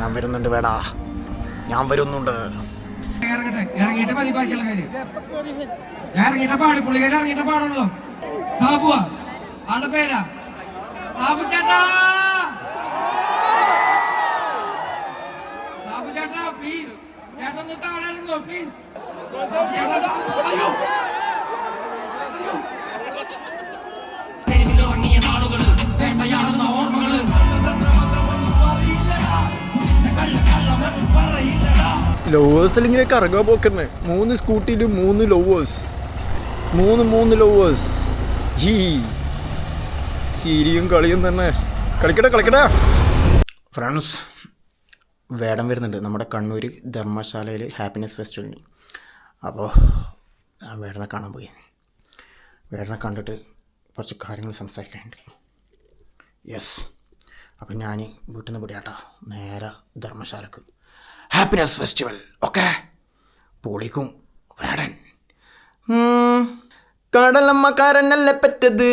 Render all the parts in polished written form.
ഞാൻ വരുന്നുണ്ട് വേടാ, ഞാൻ വരുന്നുണ്ട്. ഇറങ്ങിയിട്ട് മതി ബാക്കിയുള്ള കാര്യം. ഞാൻ ഇറങ്ങിയിട്ട് പാടി, പുള്ളിയുടെ ഇറങ്ങിയിട്ട് പാടുള്ളൂ. സാബുവാ ആളുടെ പേരാ സാബു ചേട്ടാ. സാബു ചേട്ടാ പ്ലീസ്, ചേട്ടൊന്ന് താഴെ ഇറങ്ങോ പ്ലീസ്. സാബു ചേട്ടാ, അയ്യോ അയ്യോ. തെരുവിലിറങ്ങിയ നാളുകള്, വേട്ടയാടുന്ന ഓർമ്മകള്. ലവേഴ്സിൽ ഇങ്ങനെ കറങ്ങാൻ പോക്കന്നെ. 3 സ്കൂട്ടിയിൽ 3 ലവേഴ്സ്, 3 ലവേഴ്സ്. ഹീ ശരിയും കളിയും തന്നെ. കളിക്കട്ടെ ഫ്രണ്ട്സ്. വേടം വരുന്നുണ്ട് നമ്മുടെ കണ്ണൂർ ധർമ്മശാലയിൽ ഹാപ്പിനെസ് ഫെസ്റ്റിവലിന്. അപ്പോൾ ഞാൻ വേടനെ കാണാൻ പോയി. വേടനെ കണ്ടിട്ട് കുറച്ച് കാര്യങ്ങൾ സംസാരിക്കാനുണ്ട്. യെസ്. അപ്പം ഞാൻ വീട്ടിൽ നിന്ന് പിടിയാട്ടാ നേരെ ധർമ്മശാലക്ക് ഹാപ്പിനെസ് ഫെസ്റ്റിവൽ. ഓക്കെ, പൊളിക്കും വേടൻ. കടലമ്മക്കാരനല്ലേ പെറ്റത്,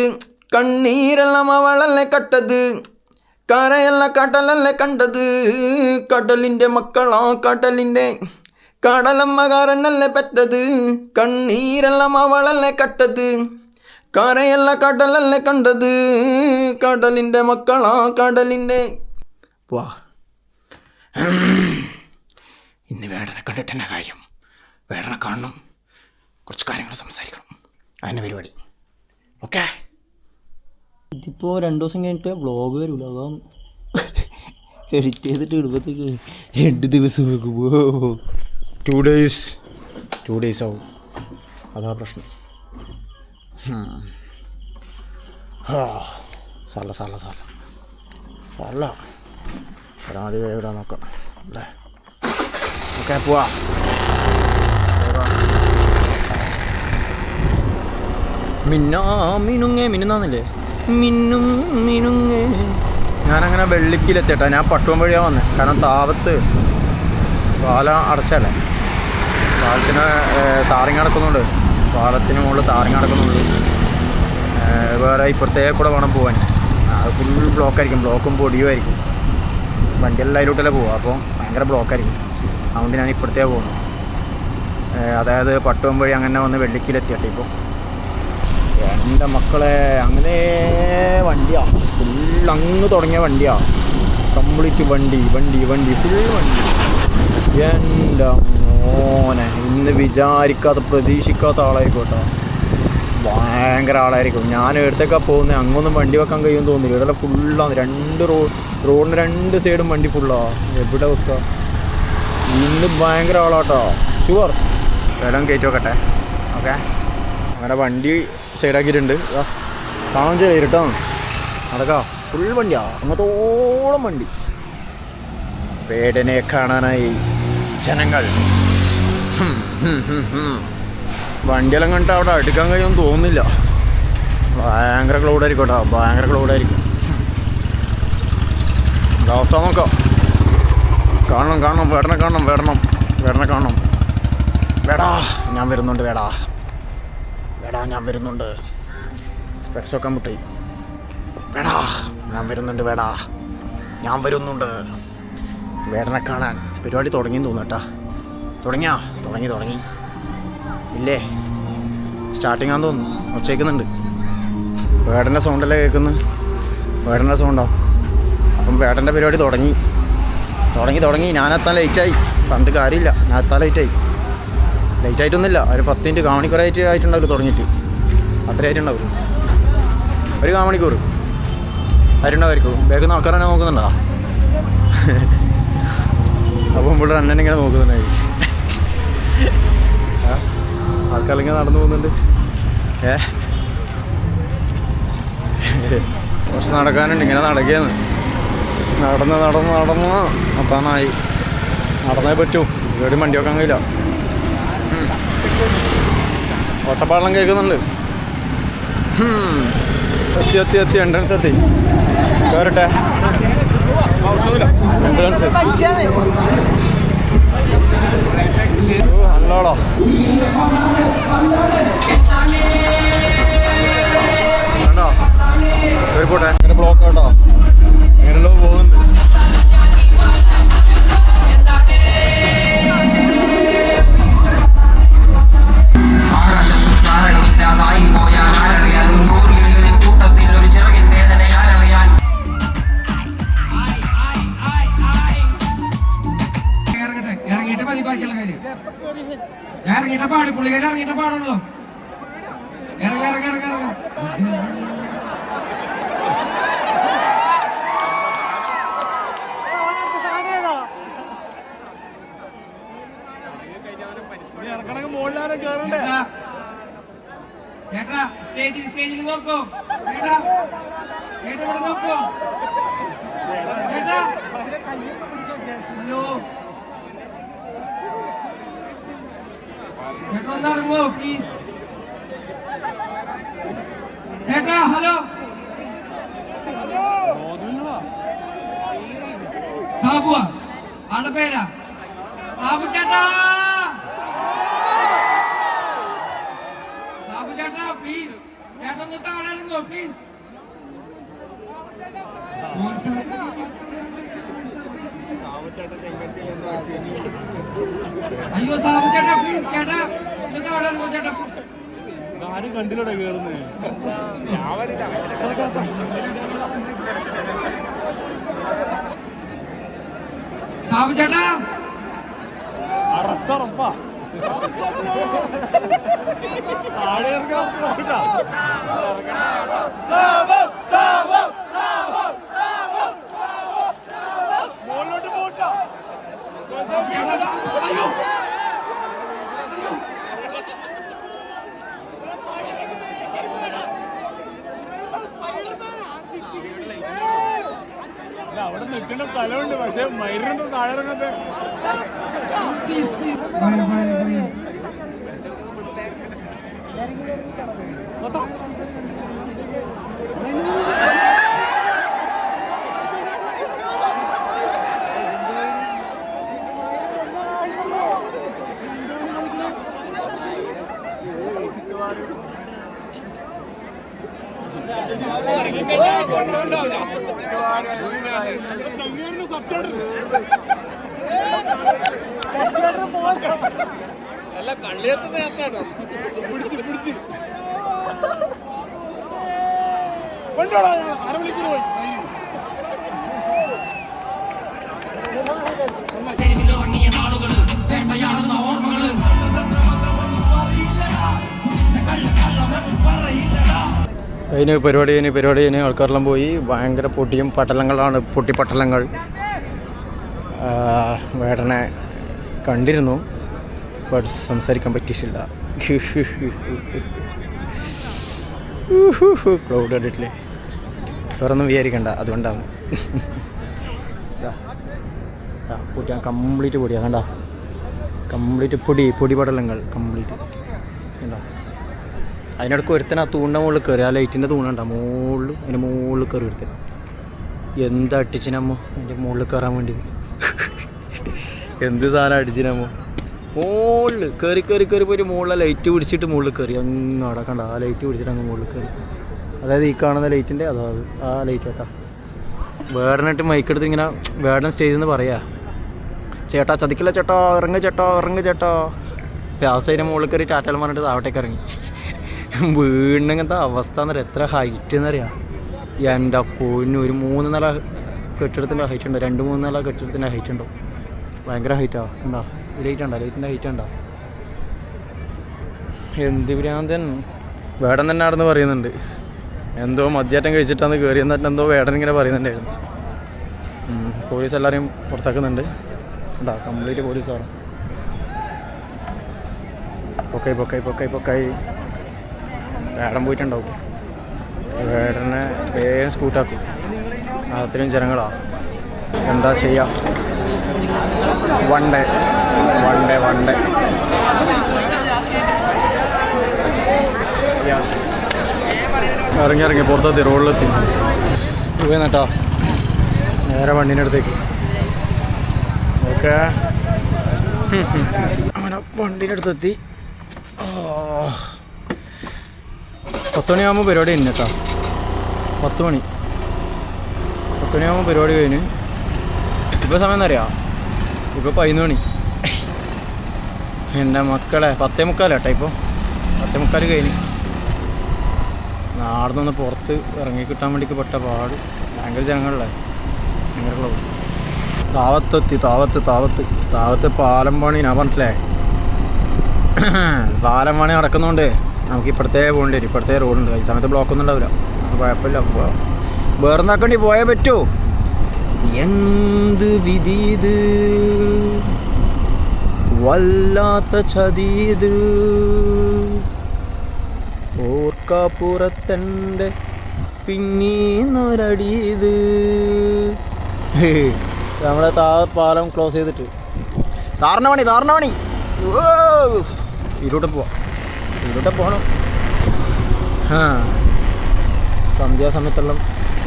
കണ്ണീരെല്ലാം അവളല്ലേ കട്ടത്, കരയല്ല കടലല്ലേ കണ്ടത്, കടലിൻ്റെ മക്കളാ കടലിൻ്റെ. കടലമ്മക്കാരനല്ലേ പെറ്റത്, കണ്ണീരെല്ലാം അവളല്ലേ കട്ടത്, കരയല്ല കടലല്ലേ കണ്ടത്, കടലിൻ്റെ മക്കളാ കടലിൻ്റെ. വാ, ഇന്ന് വേടനെ കണ്ടിട്ട് തന്നെ കാര്യം. വേടനെ കാണണം, കുറച്ച് കാര്യങ്ങൾ സംസാരിക്കണം, അതിൻ്റെ പരിപാടി. ഓക്കെ. ഇതിപ്പോൾ 2 ദിവസം കഴിഞ്ഞിട്ട് വ്ളോഗ് വരില്ല. അതാണ് എഡിറ്റ് ചെയ്തിട്ട് ഇടുമ്പോഴത്തേക്ക് 2 ദിവസം വെക്കുമ്പോൾ 2 ഡേയ്സ് ആവും. അതാ പ്രശ്നം. സാല പരമാവധി ഇവിടെ നോക്കാം അല്ലേ. ഓക്കെ, പോവാ. മിന്നുന്നാന്നില്ലേ, മിന്നും മിനുങ്ങേ. ഞാനങ്ങനെ വെള്ളിക്കിലെത്തിട്ടാ. ഞാൻ പട്ടുവം വഴിയാണ് വന്നത്. കാരണം താവത്ത് പാലം അടച്ചല്ലേ, പാലത്തിന് താറിങ് നടക്കുന്നുണ്ട്. പാലത്തിന് മുകളിൽ താറിങ് നടക്കുന്നുണ്ട്. വേറെ ഇപ്പുറത്തേക്ക് കൂടെ വേണം പോകാൻ. അത് ഫുൾ ബ്ലോക്കായിരിക്കും, ബ്ലോക്കും പൊടിയുമായിരിക്കും. വണ്ടിയെല്ലാം അതിലോട്ടല്ലേ പോവുക, അപ്പോൾ ഭയങ്കര ബ്ലോക്കായിരിക്കും. അതുകൊണ്ട് ഞാൻ ഇപ്പുറത്തേക്ക് പോകുന്നു. അതായത് പട്ടുവം വഴി അങ്ങനെ വന്ന് വെള്ളിക്കിലെത്തിയട്ടെ. ഇപ്പോൾ എൻ്റെ മക്കളെ അങ്ങനെ വണ്ടിയാണ്, ഫുൾ അങ്ങ് തുടങ്ങിയ വണ്ടിയാണ്. കംപ്ലീറ്റ് വണ്ടി ഫുൾ വണ്ടി. എൻ്റെ മോനെ, ഇന്ന് വിചാരിക്കാത്ത പ്രതീക്ഷിക്കാത്ത ആളായിരിക്കോട്ടോ. ഭയങ്കര ആളായിരിക്കും. ഞാൻ എടുത്തേക്കാണ് പോകുന്നത്. അങ്ങൊന്നും വണ്ടി വെക്കാൻ കഴിയുമെന്ന് തോന്നില്ല. ഇവിടെ ഫുള്ളാണ്. റോഡിന് 2 സൈഡും വണ്ടി ഫുള്ളാണ്. എവിടെ വെക്കുക? ഇന്ന് ഭയങ്കര ആളാട്ടോ, ഷുവർ. വേടം കയറ്റി വെക്കട്ടെ. ഓക്കെ, അങ്ങനെ വണ്ടി സൈഡാക്കിയിട്ടുണ്ട്. കാണാൻ ചെയ്തിട്ടോ നടക്കാം. ഫുൾ വണ്ടിയാണ്, അങ്ങോട്ടോളം വണ്ടി. വേടനെ കാണാനായി ജനങ്ങൾ. വണ്ടിയെല്ലാം കണ്ടിട്ട് അവിടെ അടുക്കാൻ കഴിയുമെന്ന് തോന്നുന്നില്ല. ഭയങ്കര ക്ലൗഡായിരിക്കും കേട്ടോ, ഭയങ്കര ക്ലൗഡായിരിക്കും. അവസ്ഥ നോക്കാം. കാണണം വേടനെ കാണണം. വേടാ ഞാൻ വരുന്നുണ്ട്, വേടാ ഞാൻ വരുന്നുണ്ട്. സ്പെക്സൊക്കെ മുട്ടി. വേടാ ഞാൻ വരുന്നുണ്ട്. വേടനെ കാണാൻ പരിപാടി തുടങ്ങിയെന്ന് തോന്നുന്നു കേട്ടാ. തുടങ്ങി ഇല്ലേ, സ്റ്റാർട്ടിങ് ആണെന്ന് തോന്നുന്നു. ഒച്ചയ്ക്കുന്നുണ്ട്. വേടൻ്റെ സൗണ്ടല്ലേ കേൾക്കുന്നത്, വേടൻ്റെ സൗണ്ടോ. അപ്പം വേടൻ്റെ പരിപാടി തുടങ്ങി. ഞാനെത്താൻ ലേറ്റായി. പറഞ്ഞിട്ട് കാര്യമില്ല, ഞാൻ എത്താൻ ലേറ്റായിട്ടൊന്നുമില്ല. ഒരു 10 മിനിറ്റ് കാമണിക്കൂറായിട്ട് ആയിട്ടുണ്ടാവില്ല തുടങ്ങിയിട്ട്. അത്രയായിട്ടുണ്ടാവും, ഒരു കാമണിക്കൂർ ആയിട്ടുണ്ടാവുമായിരിക്കും. വേഗം ആൾക്കാരെ നോക്കുന്നുണ്ടോ? അപ്പം ഇവിടെ അണ്ണൻ ഇങ്ങനെ നോക്കുന്നുണ്ടായി. ആൾക്കാരിങ്ങനെ നടന്നു പോകുന്നുണ്ട്. കുറച്ച് നടക്കാനുണ്ട്. ഇങ്ങനെ നടക്കുകയാണ്. നടന്ന് അപ്പാന്നായി. നടന്നേ പറ്റൂ. ഇവിടെ വണ്ടി വെക്കാൻ കഴിയില്ല. ഒച്ചപ്പാടെല്ലാം കേൾക്കുന്നുണ്ട്. എത്തി എൻട്രൻസ് എത്തി. കയറട്ടെ. എൻട്രൻസ് നല്ലോളോ. കണ്ടോ കയറിപ്പോട്ടെ. അങ്ങനെ ബ്ലോക്ക് കേട്ടോ. എങ്ങനെയല്ലോ പോകുന്നുണ്ട്. ഞാൻ ഇറങ്ങിയിട്ട പാട് പുള്ളിക്കാരി ഇറങ്ങിയിട്ട പാടുള്ളൂ. ഇറങ്ങ ഇറങ്ങ ഇറങ്ങ ഇറങ്ങ. ചേട്ടാ സ്റ്റേജിൽ നോക്കൂ. ചേട്ടാ ചേട്ടാ ഇവിടെ നോക്കൂ. ചേട്ടാ ഹലോ ചേട്ടാ ഒന്ന് ഇറങ്ങുമോ പ്ലീസ്. ചേട്ടാ ഹലോ സാബുവാ ആളുടെ പേരാ സാബു ചേട്ടാ. സാബു ചേട്ടാ പ്ലീസ് ചേട്ടാ ഒന്ന് താഴെ ഇറങ്ങുമോ പ്ലീസ്. അയ്യോ സാബു ചേട്ടാ പ്ലീസ് ചേട്ടാ ഒന്ന് താഴെ ഇറങ്ങുമോ ചേട്ടാ. ആരും കണ്ടില്ലടേ കേറുന്നേ. സാബു ചേട്ടാ അറസ്റ്റ് ഉറപ്പാ. ആടെ മുകളിലോട്ട് പോട്ടാ. അയ്യോ അയ്യോ അവിടെ നിൽക്കേണ്ട സ്ഥലമുണ്ട്, പക്ഷെ മയിലിന്റെ താഴെ ഇറങ്ങാത്ത. Please please bye bye bye. അല്ല കള്ളിയത്ത് നേരത്താട്ടോ പിടിച്ച് പിടിച്ച് കൊണ്ടോടാ. അരമണിക്കൂർ പോയി. തെരുവിലിറങ്ങിയ നാളുകള് വേട്ടയാടുന്ന ഓർമ്മകള്. അതിന് പരിപാടി ആൾക്കാരെല്ലാം പോയി. ഭയങ്കര പൊട്ടിയും പട്ടലങ്ങളാണ്, പൊട്ടിപ്പട്ടലങ്ങൾ. വേടനെ കണ്ടിരുന്നു, ബട്ട് സംസാരിക്കാൻ പറ്റിയിട്ടില്ല. ക്ലൗഡ് കണ്ടിട്ടില്ലേ? വേറൊന്നും വിചാരിക്കണ്ട, അതുകൊണ്ടാണ്. പൊട്ടിയാൻ കംപ്ലീറ്റ് പൊടിയാണ്, കണ്ട കംപ്ലീറ്റ് പൊടി പടലങ്ങൾ കംപ്ലീറ്റ് കണ്ടോ. അതിനിടയ്ക്ക് ഒരുത്തൻ ആ തൂണിൻ്റെ മുകളിൽ കയറി, ആ ലൈറ്റിൻ്റെ തൂണുണ്ട മുകളിൽ, അതിൻ്റെ മുകളിൽ കയറി ഒരുത്തൻ. എന്താ അടിച്ചിനമ്മോ അതിൻ്റെ മുകളിൽ കയറാൻ വേണ്ടി. എന്ത് സാധനം അടിച്ചിനമ്മോ. മുകളിൽ കയറി പോയിട്ട് മുകളിലെ ലൈറ്റ് പിടിച്ചിട്ട് മുകളിൽ കയറി. അങ്ങ് അവിടെ കണ്ട ആ ലൈറ്റ് പിടിച്ചിട്ട് അങ്ങ് മുകളിൽ കയറി. അതായത് ഈ കാണുന്ന ലൈറ്റിൻ്റെ അതായത് ആ ലൈറ്റ് കേട്ടാ. വേടനായിട്ട് മൈക്കെടുത്ത് ഇങ്ങനെ വേടൻ സ്റ്റേജിൽ നിന്ന് പറയാ, ചേട്ടാ ചതിക്കില്ല ചേട്ടാ, ഇറങ്ങ് ചേട്ടാ. വ്യാസതിൻ്റെ മുകളിൽ കയറി ടാറ്റാലും പറഞ്ഞിട്ട് താവട്ടേക്ക് ഇറങ്ങി. വീണിങ്ങനത്തെ അവസ്ഥ എന്നറിയാം, എത്ര ഹൈറ്റ് എന്നറിയാം. എൻ്റെ പൊന്നു, ഒരു 3 നില കെട്ടിടത്തിൻ്റെ ഹൈറ്റ് ഉണ്ടോ, 2-3 നില കെട്ടിടത്തിൻ്റെ ഹൈറ്റ് ഉണ്ടോ. ഭയങ്കര ഹൈറ്റാണ്. ഉണ്ടോ ലൈറ്റിൻ്റെ ഹൈറ്റ് ഉണ്ടോ. എന്ത് ഭ്രാന്തൻ. വേടൻ തന്നെ ആടെന്ന് പറയുന്നുണ്ട്, എന്തോ മദ്യാറ്റം കഴിച്ചിട്ടാണ് കയറി എന്നിട്ട് എന്തോ വേടൻ ഇങ്ങനെ പറയുന്നുണ്ടായിരുന്നു. പോലീസ് എല്ലാവരെയും പുറത്താക്കുന്നുണ്ട്. ഉണ്ടോ കംപ്ലീറ്റ് പോലീസാണ്. പൊക്കായി വേടൻ പോയിട്ടുണ്ടാവും. വേടനെ വേഗം സ്കൂട്ടാക്കും, അത്രയും ജനങ്ങളാണ്. എന്താ ചെയ്യാം. One day yes. ഇറങ്ങി പുറത്തെത്തി, റോഡിലെത്തി. പോയിട്ടോ നേരെ വണ്ടീൻ്റെ അടുത്തേക്ക്. ഓക്കെ, അങ്ങനെ വണ്ടീൻ്റെ അടുത്തെത്തി. 10 മണിയാകുമ്പോൾ പരിപാടി കഴിഞ്ഞു കേട്ടോ. 10 മണിയാകുമ്പോൾ പരിപാടി കഴിഞ്ഞ്. ഇപ്പോൾ സമയം എന്നറിയാം, ഇപ്പോൾ 11 മണി. എൻ്റെ മക്കളെ 10:45 കേട്ടോ. ഇപ്പോൾ 10:45 കഴിഞ്ഞ്. നാടുന്നൊന്ന് പുറത്ത് ഇറങ്ങി കിട്ടാൻ വേണ്ടിക്ക് പെട്ട പാട്. ഭയങ്കര ജനങ്ങളല്ലേ, ഭയങ്കര ക്ലൗഡ്. താവത്തെത്തി. താഴത്ത് പാലം പണി ഞാൻ പറഞ്ഞില്ലേ, പാലം പണി നടക്കുന്നതുകൊണ്ട് നമുക്ക് ഇപ്പോഴത്തെ പോകേണ്ടി വരും. ഇപ്പോഴത്തെ റോഡുണ്ട്, ഈ സമയത്ത് ബ്ലോക്കൊന്നും ഉണ്ടാവില്ല, കുഴപ്പമില്ല. വേറെന്നാക്കേണ്ടി പോയേ പറ്റൂ. എന്ത് വിധി ഇത്, വല്ലാത്ത ചതീത്, ഓർക്കാപ്പുറത്തെൻ്റെ പിന്നീന്നൊരടിയത്. നമ്മളെ പാലം ക്ലോസ് ചെയ്തിട്ട് താറിന പണി ഇരുട്ട് പോകണം. സന്ധ്യാസമയത്തെല്ലാം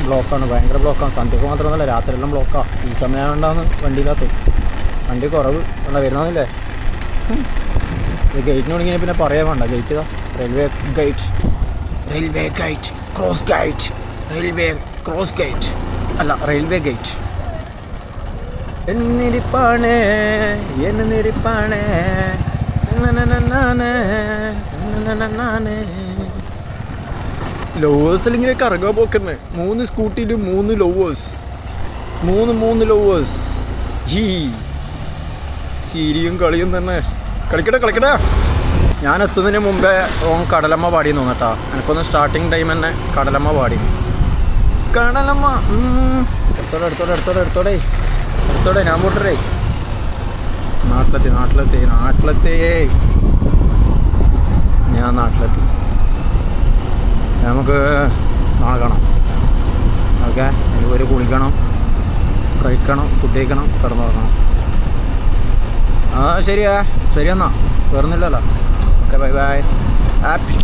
ബ്ലോക്കാണ്, ഭയങ്കര ബ്ലോക്കാണ്. സന്ധ്യക്ക് മാത്രമൊന്നുമല്ല, രാത്രിയെല്ലാം ബ്ലോക്കാണ്. ഈ സമയം കൊണ്ടാണ് വണ്ടിയില്ലാത്ത വണ്ടി കുറവ് കണ്ട വരുന്നില്ലേ. ഇത് ഗേറ്റിന് തുടങ്ങിയാൽ പിന്നെ പറയാൻ വേണ്ട. ഗേറ്റ് ഇതാ, റെയിൽവേ ഗേറ്റ് റെയിൽവേ ഗേറ്റ്. എന്നിരിപ്പാണ് ലവേഴ്സിൽ ഇങ്ങനെ കറങ്ങാൻ പോക്കന്നെ. 3 സ്കൂട്ടിയിൽ 3 ലവേഴ്സ്, 3 ലവേഴ്സ്. ഈ ശീരിയും കളിയും തന്നെ. കളിക്കട്ടെ. ഞാൻ എത്തുന്നതിന് മുമ്പേ ഓൻ കടലമ്മ പാടിയെന്ന് തോന്നട്ടാ. എനിക്കൊന്ന് സ്റ്റാർട്ടിങ് ടൈം തന്നെ കടലമ്മ പാടി. കടലമ്മ എടുത്തോടെ ഞാൻ പോട്ടേ. നാട്ടിലെത്തി ഞാൻ നാട്ടിലെത്തി. നമുക്ക് നാളെ കാണാം. ഓക്കെ, എനിക്ക് കുളിക്കണം, കഴിക്കണം, ഫുഡ് കഴിക്കണം, കിടന്നുറങ്ങണം. ശരി എന്നാൽ വേറൊന്നുമില്ലല്ലോ. Okay, by happy.